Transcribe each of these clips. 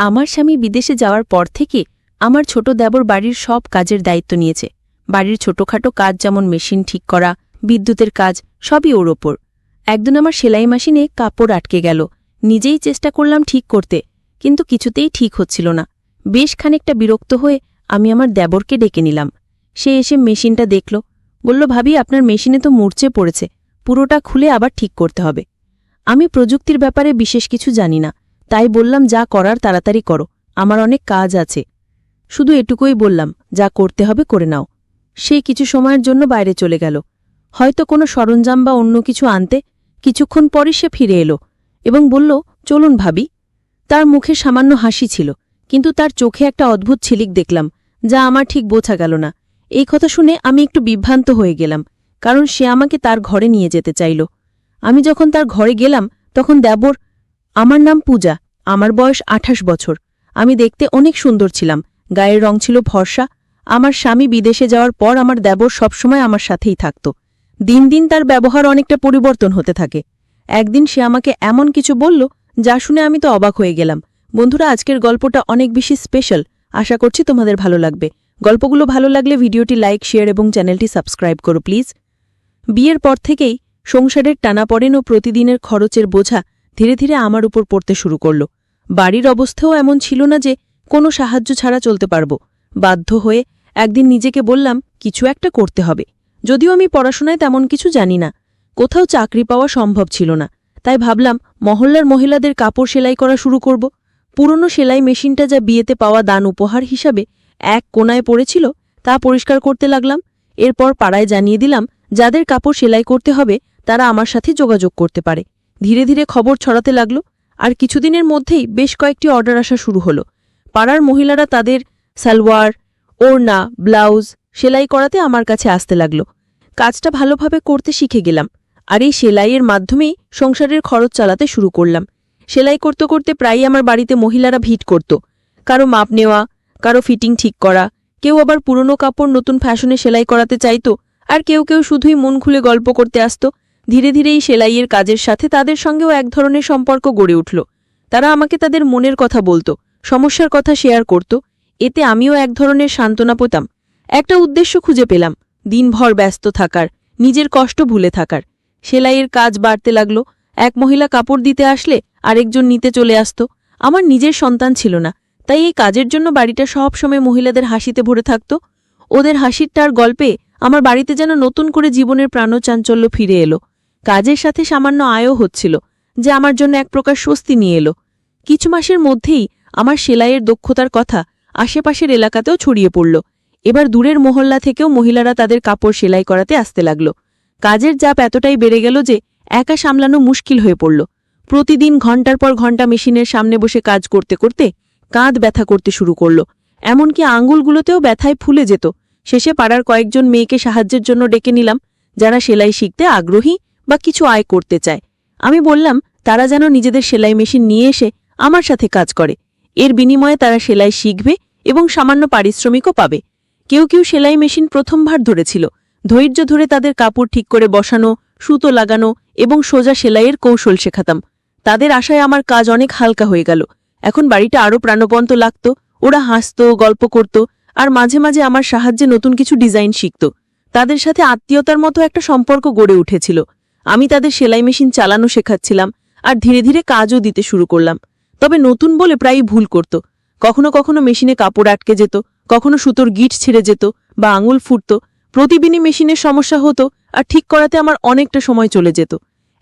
আমার স্বামী বিদেশে যাওয়ার পর থেকে আমার ছোট দেবর বাড়ির সব কাজের দায়িত্ব নিয়েছে। বাড়ির ছোটখাটো কাজ যেমন মেশিন ঠিক করা, বিদ্যুতের কাজ সবই ওর ওপর। একদিন আমার সেলাই মেশিনে কাপড় আটকে গেল। নিজেই চেষ্টা করলাম ঠিক করতে, কিন্তু কিছুতেই ঠিক হচ্ছিল না। বেশ খানিকটা বিরক্ত হয়ে আমি আমার দেবরকে ডেকে নিলাম। সে এসে মেশিনটা দেখল, বলল, ভাবি, আপনার মেশিনে তো মূর্ছে পড়েছে, পুরোটা খুলে আবার ঠিক করতে হবে। আমি প্রযুক্তির ব্যাপারে বিশেষ কিছু জানি না, তাই বললাম, যা করার তাড়াতাড়ি করো, আমার অনেক কাজ আছে। শুধু এটুকুই বললাম, যা করতে হবে করে নাও। সে কিছু সময়ের জন্য বাইরে চলে গেল, হয়তো কোনো সরঞ্জাম বা অন্য কিছু আনতে। কিছুক্ষণ পরই সে ফিরে এলো এবং বলল, চলুন ভাবি। তার মুখে সামান্য হাসি ছিল, কিন্তু তার চোখে একটা অদ্ভুত ঝিলিক দেখলাম, যা আমার ঠিক বোঝা গেল না। এই কথা শুনে আমি একটু বিভ্রান্ত হয়ে গেলাম, কারণ সে আমাকে তার ঘরে নিয়ে যেতে চাইল। আমি যখন তার ঘরে গেলাম তখন দেবর, আমার নাম পূজা, আমার বয়স 28 বছর। আমি দেখতে অনেক সুন্দর ছিলাম, গায়ের রং ছিল ফর্সা। আমার স্বামী বিদেশে যাওয়ার পর আমার দেবর সবসময় আমার সাথেই থাকত। দিন দিন তার ব্যবহার অনেকটা পরিবর্তন হতে থাকে। একদিন সে আমাকে এমন কিছু বলল যা শুনে আমি তো অবাক হয়ে গেলাম। বন্ধুরা, আজকের গল্পটা অনেক বেশি স্পেশাল, আশা করছি তোমাদের ভালো লাগবে। গল্পগুলো ভালো লাগলে ভিডিওটি লাইক, শেয়ার এবং চ্যানেলটি সাবস্ক্রাইব করো প্লিজ। বিয়ের পর থেকেই সংসারের টানাপড়েন ও প্রতিদিনের খরচের বোঝা ধীরে ধীরে আমার উপর পড়তে শুরু করল। বাড়ির অবস্থাও এমন ছিল না যে কোনো সাহায্য ছাড়া চলতে পারব। বাধ্য হয়ে একদিন নিজেকে বললাম, কিছু একটা করতে হবে। যদিও আমি পড়াশোনায় তেমন কিছু জানি না, কোথাও চাকরি পাওয়া সম্ভব ছিল না, তাই ভাবলাম মহল্লার মহিলাদের কাপড় সেলাই করা শুরু করব। পুরনো সেলাই মেশিনটা যা বিয়েতে পাওয়া দান উপহার হিসাবে এক কোনায় পড়েছিল, তা পরিষ্কার করতে লাগলাম। এরপর পাড়ায় জানিয়ে দিলাম, যাদের কাপড় সেলাই করতে হবে তারা আমার সাথে যোগাযোগ করতে পারে। ধীরে ধীরে খবর ছড়াতে লাগল, আর কিছুদিনের মধ্যেই বেশ কয়েকটি অর্ডার আসা শুরু হলো। পাড়ার মহিলারা তাদের সালোয়ার, ওড়না, ব্লাউজ সেলাই করাতে আমার কাছে আসতে লাগল। কাজটা ভালোভাবে করতে শিখে গেলাম, আর এই সেলাইয়ের মাধ্যমেই সংসারের খরচ চালাতে শুরু করলাম। সেলাই করতে করতে প্রায়ই আমার বাড়িতে মহিলারা ভিড় করত, কারো মাপ নেওয়া, কারো ফিটিং ঠিক করা, কেউ আবার পুরনো কাপড় নতুন ফ্যাশনে সেলাই করাতে চাইত, আর কেউ কেউ শুধুই মন খুলে গল্প করতে আসত। ধীরে ধীরে এই সেলাইয়ের কাজের সাথে তাদের সঙ্গেও এক ধরনের সম্পর্ক গড়ে উঠল। তারা আমাকে তাদের মনের কথা বলত, সমস্যার কথা শেয়ার করত। এতে আমিও এক ধরনের সান্ত্বনা পেতাম। একটা উদ্দেশ্য খুঁজে পেলাম, দিনভর ব্যস্ত থাকার, নিজের কষ্ট ভুলে থাকার। সেলাইয়ের কাজ বাড়তে লাগল। এক মহিলা কাপড় দিতে আসলে আরেকজন নিতে চলে আসত। আমার নিজের সন্তান ছিল না, তাই এই কাজের জন্য বাড়িটা সব সময় মহিলাদের হাসিতে ভরে থাকত। ওদের হাসিরটার গল্পে আমার বাড়িতে যেন নতুন করে জীবনের প্রাণচাঞ্চল্য ফিরে এলো। কাজের সাথে সামান্য আয়ও হচ্ছিল, যে আমার জন্য এক প্রকার স্বস্তি নিয়ে এলো। কিছু মাসের মধ্যেই আমার সেলাইয়ের দক্ষতার কথা আশেপাশের এলাকাতেও ছড়িয়ে পড়ল। এবার দূরের মহল্লা থেকেও মহিলারা তাদের কাপড় সেলাই করাতে আসতে লাগল। কাজের চাপ এতটাই বেড়ে গেল যে একা সামলানো মুশকিল হয়ে পড়ল। প্রতিদিন ঘণ্টার পর ঘণ্টা মেশিনের সামনে বসে কাজ করতে করতে কাঁধ ব্যথা করতে শুরু করল, এমনকি আঙুলগুলোতেও ব্যথায় ফুলে যেত। শেষে পাড়ার কয়েকজন মেয়েকে সাহায্যের জন্য ডেকে নিলাম, যারা সেলাই শিখতে আগ্রহী বা কিছু আয় করতে চায়। আমি বললাম তারা যেন নিজেদের সেলাই মেশিন নিয়ে এসে আমার সাথে কাজ করে। এর বিনিময়ে তারা সেলাই শিখবে এবং সামান্য পারিশ্রমিকও পাবে। কেউ কেউ সেলাই মেশিন প্রথমবার ধরেছিল। ধৈর্য ধরে তাদের কাপড় ঠিক করে বসানো, সুতো লাগানো এবং সোজা সেলাইয়ের কৌশল শেখাতাম। তাদের আশায় আমার কাজ অনেক হালকা হয়ে গেল। এখন বাড়িটা আরও প্রাণবন্ত লাগত। ওরা হাসত, গল্প করত, আর মাঝে মাঝে আমার সাহায্যে নতুন কিছু ডিজাইন শিখত। তাদের সাথে আত্মীয়তার মতো একটা সম্পর্ক গড়ে উঠেছিল। আমি তাদের সেলাই মেশিন চালানো শেখাচ্ছিলাম, আর ধীরে ধীরে কাজও দিতে শুরু করলাম। তবে নতুন বলে প্রায়ই ভুল করত। কখনো কখনো মেশিনে কাপড় আটকে যেত, কখনো সুতোর গিট ছিঁড়ে যেত বা আঙুল ফুটত। প্রতিদিনই মেশিনের সমস্যা হতো, আর ঠিক করাতে আমার অনেকটা সময় চলে যেত।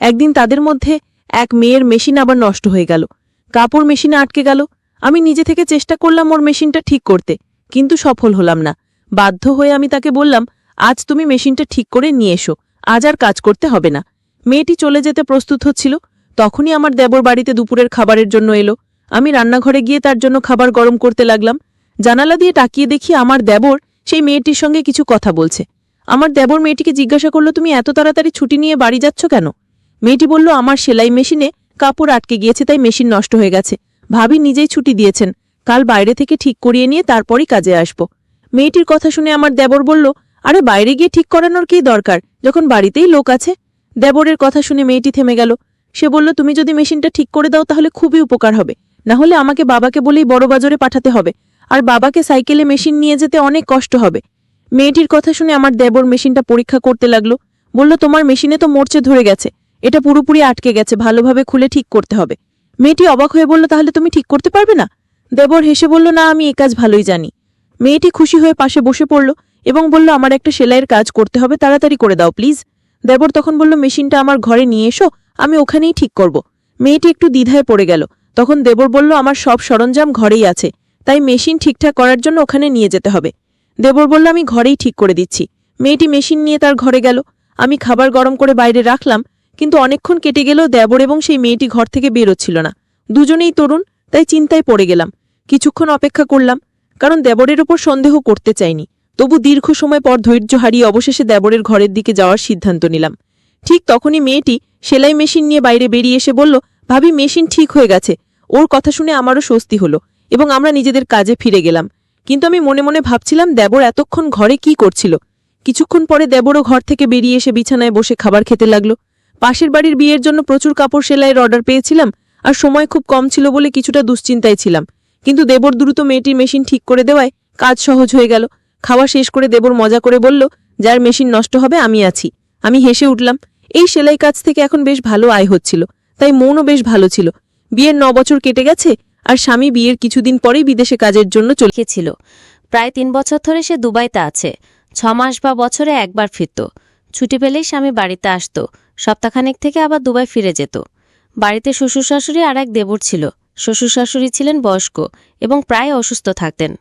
একদিন তাদের মধ্যে এক মেয়ের মেশিন আবার নষ্ট হয়ে গেল, কাপড় মেশিনে আটকে গেল। আমি নিজে থেকে চেষ্টা করলাম ওর মেশিনটা ঠিক করতে, কিন্তু সফল হলাম না। বাধ্য হয়ে আমি তাকে বললাম, আজ তুমি মেশিনটা ঠিক করে নিয়ে এসো, আজ আর কাজ করতে হবে না। মেয়েটি চলে যেতে প্রস্তুত হচ্ছিল, তখনই আমার দেবর বাড়িতে দুপুরের খাবারের জন্য এলো। আমি রান্নাঘরে গিয়ে তার জন্য খাবার গরম করতে লাগলাম। জানালা দিয়ে তাকিয়ে দেখি আমার দেবর সেই মেয়েটির সঙ্গে কিছু কথা বলছে। আমার দেবর মেয়েটিকে জিজ্ঞাসা করল, তুমি এত তাড়াতাড়ি ছুটি নিয়ে বাড়ি যাচ্ছ কেন? মেয়েটি বলল, আমার সেলাই মেশিনে কাপড় আটকে গিয়েছে, তাই মেশিন নষ্ট হয়ে গেছে। ভাবি নিজেই ছুটি দিয়েছেন, কাল বাইরে থেকে ঠিক করিয়ে নিয়ে তারপরই কাজে আসব। মেয়েটির কথা শুনে আমার দেবর বলল, আরে বাইরে গিয়ে ঠিক করানোর কী দরকার, যখন বাড়িতেই লোক আছে। দেবরের কথা শুনে মেয়েটি থেমে গেল। সে বলল, তুমি যদি মেশিনটা ঠিক করে দাও তাহলে খুবই উপকার হবে। না হলে আমাকে বাবাকে বলেই বড় বাজারে পাঠাতে হবে, আর বাবাকে সাইকেলে মেশিন নিয়ে যেতে অনেক কষ্ট হবে। মেয়েটির কথা শুনে আমার দেবর মেশিনটা পরীক্ষা করতে লাগলো। বলল, তোমার মেশিনে তো মরচে ধরে গেছে, এটা পুরোপুরি আটকে গেছে, ভালোভাবে খুলে ঠিক করতে হবে। মেয়েটি অবাক হয়ে বলল, তাহলে তুমি ঠিক করতে পারবে না? দেবর হেসে বলল, না, আমি এ কাজ ভালোই জানি। মেয়েটি খুশি হয়ে পাশে বসে পড়ল এবং বলল, আমার একটা সেলাইয়ের কাজ করতে হবে, তাড়াতাড়ি করে দাও প্লিজ। দেবর তখন বলল, মেশিনটা আমার ঘরে নিয়ে এসো, আমি ওখানেই ঠিক করব। মেয়েটি একটু দ্বিধায় পড়ে গেল। তখন দেবর বলল, আমার সব সরঞ্জাম ঘরেই আছে, তাই মেশিন ঠিকঠাক করার জন্য ওখানে নিয়ে যেতে হবে। দেবর বলল, আমি ঘরেই ঠিক করে দিচ্ছি। মেয়েটি মেশিন নিয়ে তার ঘরে গেল। আমি খাবার গরম করে বাইরে রাখলাম, কিন্তু অনেকক্ষণ কেটে গেলেও দেবর এবং সেই মেয়েটি ঘর থেকে বেরোচ্ছিল না। দুজনেই তরুণ, তাই চিন্তায় পড়ে গেলাম। কিছুক্ষণ অপেক্ষা করলাম, কারণ দেবরের ওপর সন্দেহ করতে চাইনি। তবু দীর্ঘ সময় পর ধৈর্য হারিয়ে অবশেষে দেবরের ঘরের দিকে যাওয়ার সিদ্ধান্ত নিলাম। ঠিক তখনই মেয়েটি সেলাই মেশিন নিয়ে বাইরে বেরিয়ে এসে বলল, ভাবি, মেশিন ঠিক হয়ে গেছে। ওর কথা শুনে আমারও স্বস্তি হলো এবং আমরা নিজেদের কাজে ফিরে গেলাম। কিন্তু আমি মনে মনে ভাবছিলাম, দেবর এতক্ষণ ঘরে কি করছিল। কিছুক্ষণ পরে দেবরও ঘর থেকে বেরিয়ে এসে বিছানায় বসে খাবার খেতে লাগলো। পাশের বাড়ির বিয়ের জন্য প্রচুর কাপড় সেলাইয়ের অর্ডার পেয়েছিলাম, আর সময় খুব কম ছিল বলে কিছুটা দুশ্চিন্তায় ছিলাম। কিন্তু দেবর দ্রুত মেয়েটির মেশিন ঠিক করে দেওয়ায় কাজ সহজ হয়ে গেল। খাওয়া শেষ করে দেবর মজা করে বলল, যার মেশিন নষ্ট হবে আমি আছি। আমি হেসে উঠলাম। এই সেলাই কাজ থেকে এখন বেশ ভালো আয় হচ্ছিল, তাই মনও বেশ ভালো ছিল। বিয়ের 9 বছর কেটে গেছে, আর স্বামী বিয়ের কিছুদিন পরেই বিদেশে কাজের জন্য চলে ছিল। প্রায় 3 বছর ধরে সে দুবাইতে আছে। 6 মাস বা বছরে একবার ফিরত। ছুটি পেলেই স্বামী বাড়িতে আসত, সপ্তাহখানেক থেকে আবার দুবাই ফিরে যেত। বাড়িতে শ্বশুর শাশুড়ি আর এক দেবর ছিল। শ্বশুর শাশুড়ি ছিলেন বয়স্ক এবং প্রায় অসুস্থ থাকতেন।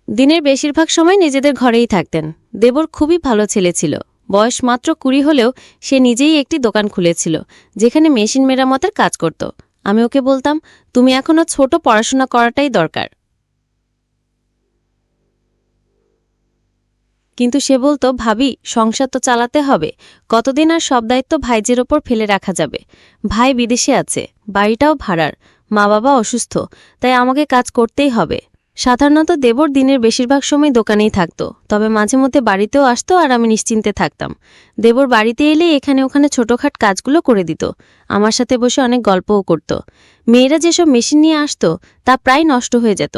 দিনের বেশিরভাগ সময় নিজেদের ঘরেই থাকতেন। দেবর খুবই ভালো ছেলে ছিল। বয়স মাত্র 20 হলেও সে নিজেই একটি দোকান খুলেছিল, যেখানে মেশিন মেরামতের কাজ করত। আমি ওকে বলতাম, তুমি এখনো ছোট, পড়াশোনা করাটাই দরকার। কিন্তু সে বলতো, ভাবি, সংসার তো চালাতে হবে, কতদিন আর সব দায়িত্ব ভাইজের ওপর ফেলে রাখা যাবে। ভাই বিদেশে আছে, বাড়িটাও ভাড়ার, মা বাবা অসুস্থ, তাই আমাকে কাজ করতেই হবে। সাধারণত দেবর দিনের বেশিরভাগ সময় দোকানেই থাকত, তবে মাঝে মধ্যে বাড়িতেও আসতো আর আমি নিশ্চিন্তে থাকতাম। দেবর বাড়িতে এলে এখানে ওখানে ছোটখাট কাজগুলো করে দিত, আমার সাথে বসে অনেক গল্পও করত। মেয়েরা যেসব মেশিন নিয়ে আসতো তা প্রায় নষ্ট হয়ে যেত,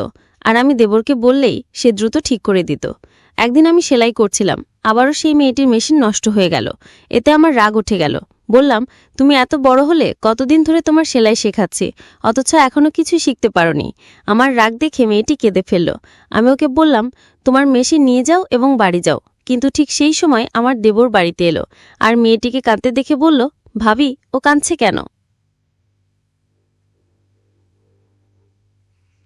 আর আমি দেবরকে বললেই সে দ্রুত ঠিক করে দিত। একদিন আমি সেলাই করছিলাম, আবারও সেই মেয়েটির মেশিন নষ্ট হয়ে গেল। এতে আমার রাগ উঠে গেল। বললাম, তুমি এত বড় হলে, কতদিন ধরে তোমার সেলাই শেখাচ্ছি, অথচ এখনো কিছু শিখতে পারোনি। আমার রাগ দেখে মেয়েটি কেঁদে ফেলল। আমি ওকে বললাম, তোমার মেশিন নিয়ে যাও এবং বাড়ি যাও। কিন্তু ঠিক সেই সময় আমার দেবর বাড়িতে এলো আর মেয়েটিকে কাঁদতে দেখে বলল, ভাবি, ও কাঁদছে কেন?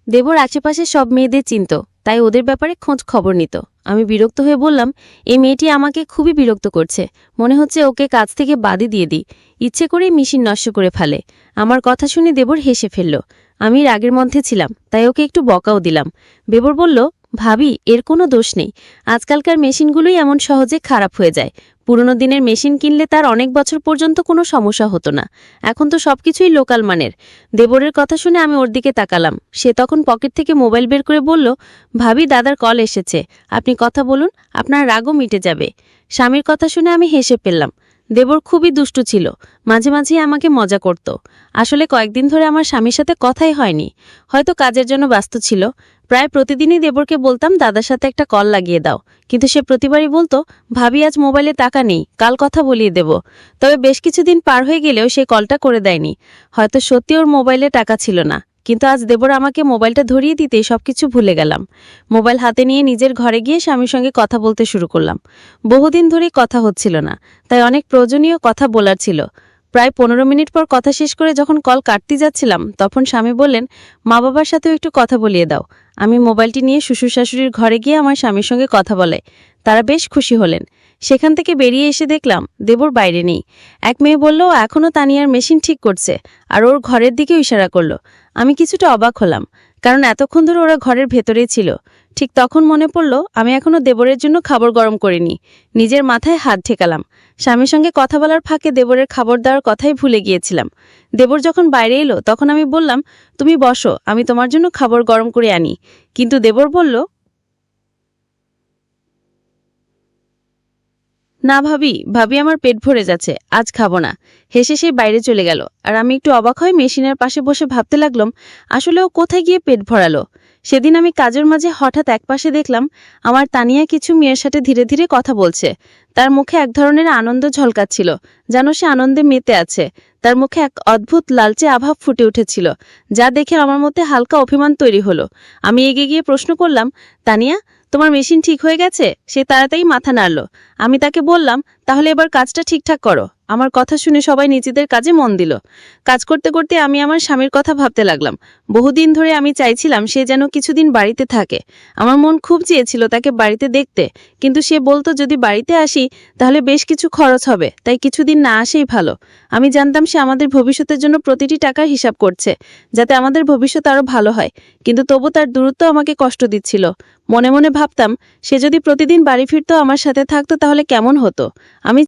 দেবর আশেপাশে সব মেয়েদের চিনত, তাই ওদের ব্যাপারে খোঁজ খবর নিত। আমি বিরক্ত হয়ে বললাম, এই মেয়েটি আমাকে খুবই বিরক্ত করছে, মনে হচ্ছে ওকে কাজ থেকে বাদই দিয়ে দিই। ইচ্ছে করেই মেশিন নষ্ট করে ফেলে। আমার কথা শুনে দেবর হেসে ফেলল। আমি রাগের মধ্যে ছিলাম, তাই ওকে একটু বকাও দিলাম। দেবর বলল, ভাবি, এর কোনো দোষ নেই, আজকালকার মেশিনগুলোই এমন সহজে খারাপ হয়ে যায়। পুরনো দিনের মেশিন কিনলে তার অনেক বছর পর্যন্ত কোনো সমস্যা হতো না। এখন তো সবকিছুই লোকাল মানের। দেবরের কথা শুনে আমি ওর দিকে তাকালাম। সে তখন পকেট থেকে মোবাইল বের করে বলল, ভাবি, দাদার কল এসেছে, আপনি কথা বলুন, আপনার রাগও মিটে যাবে। স্বামীর কথা শুনে আমি হেসে ফেললাম। দেবর খুবই দুষ্টু ছিল, মাঝে মাঝেই আমাকে মজা করত। আসলে কয়েকদিন ধরে আমার স্বামীর সাথে কথাই হয়নি, হয়তো কাজের জন্য ব্যস্ত ছিল। প্রায় প্রতিদিনই দেবরকে বলতাম, দাদার সাথে একটা কল লাগিয়ে দাও, কিন্তু সে প্রতিবারই বলতো, ভাবি, আজ মোবাইলে টাকা নেই, কাল কথা বলিয়ে দেব। তবে বেশ কিছুদিন পার হয়ে গেলেও সে কলটা করে দেয়নি। হয়তো সত্যি ওর মোবাইলে টাকা ছিল না, কিন্তু আজ দেবর আমাকে মোবাইলটা ধরিয়ে দিতেই সবকিছু ভুলে গেলাম। মোবাইল হাতে নিয়ে নিজের ঘরে গিয়ে স্বামীর সঙ্গে কথা বলতে শুরু করলাম। বহুদিন ধরেই কথা হচ্ছিল না, তাই অনেক প্রয়োজনীয় কথা বলার ছিল। প্রায় 15 মিনিট পর কথা শেষ করে যখন কল কাটতে যাচ্ছিলাম, তখন স্বামী বললেন, মা বাবার সাথেও একটু কথা বলিয়ে দাও। আমি মোবাইলটি নিয়ে শ্বশুর শাশুড়ির ঘরে গিয়ে আমার স্বামীর সঙ্গে কথা বলে তারা বেশ খুশি হলেন। সেখান থেকে বেরিয়ে এসে দেখলাম দেবর বাইরে নেই। এক মেয়ে বলল, এখনও তানিয়ার মেশিন ঠিক করছে, আর ওর ঘরের দিকেও ইশারা করলো। আমি কিছুটা অবাক হলাম, কারণ এতক্ষণ ধরে ওরা ঘরের ভেতরেই ছিল। ঠিক তখন মনে পড়ল, আমি এখনো দেবরের জন্য খাবার গরম করিনি। নিজের মাথায় হাত ঠেকালাম। স্বামীর সঙ্গে কথা বলার ফাঁকে দেবরের খাবার দেওয়ার কথাই ভুলে গিয়েছিলাম। দেবর যখন বাইরে এলো, তখন আমি বললাম, তুমি বসো, আমি তোমার জন্য খাবার গরম করে আনি। কিন্তু দেবর বলল, না ভাবি ভাবি আমার পেট ভরে যাচ্ছে, আজ খাবো না। হেসে সে বাইরে চলে গেল। আর আমি একটু অবাক হয়ে মেশিনের পাশে বসে ভাবতে লাগলাম, আসলে ও কোথায় গিয়ে পেট ভরালো। সেদিন আমি কাজের মাঝে হঠাৎ একপাশে দেখলাম আমার তানিয়া কিছু মেয়ের সাথে ধীরে ধীরে কথা বলছে। তার মুখে এক ধরনের আনন্দ ঝলকাচ্ছিল, যেন সে আনন্দে মেতে আছে। তার মুখে এক অদ্ভুত লালচে আভাব ফুটে উঠেছিল, যা দেখে আমার মধ্যে হালকা অভিমান তৈরি হলো। আমি এগিয়ে গিয়ে প্রশ্ন করলাম, তানিয়া, তোমার মেশিন ঠিক হয়ে গেছে? সে তাড়াতাড়ি মাথা নাড়ল। আমি তাকে বললাম, তাহলে এবার কাজটা ঠিকঠাক করো। আমার কথা শুনে সবাই নিজেদের কাজে মন দিল। কাজ করতে করতে আমি আমার স্বামীর কথা ভাবতে লাগলাম। বহুদিন ধরে আমি চাইছিলাম সে যেন কিছুদিন বাড়িতে থাকে। আমার মন খুব চেয়েছিল তাকে বাড়িতে দেখতে, কিন্তু সে বলতো যদি বাড়িতে আসি তাহলে বেশ কিছু খরচ হবে, তাই কিছুদিন না আসেই ভালো। আমি জানতাম সে আমাদের ভবিষ্যতের জন্য প্রতিটি টাকার হিসাব করছে, যাতে আমাদের ভবিষ্যৎ আরো ভালো হয়। কিন্তু তবু তার দূরত্ব আমাকে কষ্ট দিচ্ছিল। মনে মনে ভাবতাম, সে যদি প্রতিদিন বাড়ি ফিরতো, আমার সাথে থাকতো, তাহলে কেমন হতো। আমি